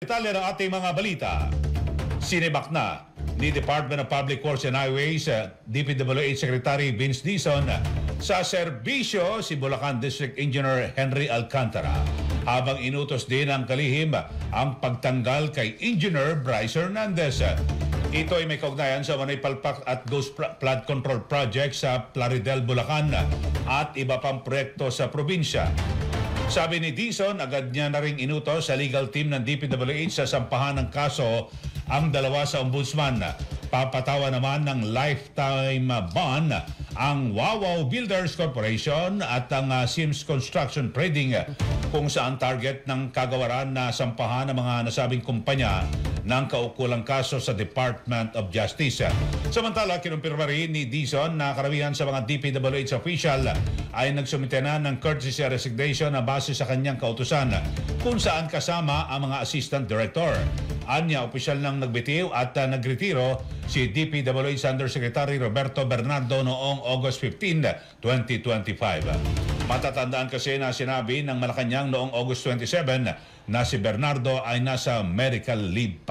Detalye ng ating mga balita. Sinibak na ni Department of Public Works and Highways DPWH Secretary Vince Dizon sa serbisyo si Bulacan District Engineer Henry Alcantara, habang inutos din ng kalihim ang pagtanggal kay Engineer Bryce Hernandez. Ito ay may kaugnayan sa Manay Palpak at Ghost Flood Control Project sa Plaridel, Bulacan at iba pang proyekto sa probinsya. Sabi ni Dizon, agad niya na ring inutos sa legal team ng DPWH sa sampahan ng kaso ang dalawa sa ombudsman. Papatawa naman ng lifetime ban ang Wawaw Builders Corporation at ang Sims Construction Trading, kung saan target ng kagawaran na sampahan ng mga nasabing kumpanya ng kaukulang kaso sa Department of Justice. Samantala, kinumpirma rin ni Dizon na karamihan sa mga DPWH official ay nagsumite na ng courtesy resignation na base sa kanyang kautusan, kung saan kasama ang mga assistant director. Anya, opisyal nang nagbitiw at nagretiro si DPWH Undersecretary Roberto Bernardo noong August 15, 2025. Matatandaan kasi na sinabi ng Malacanang noong August 27 na si Bernardo ay nasa medical leave.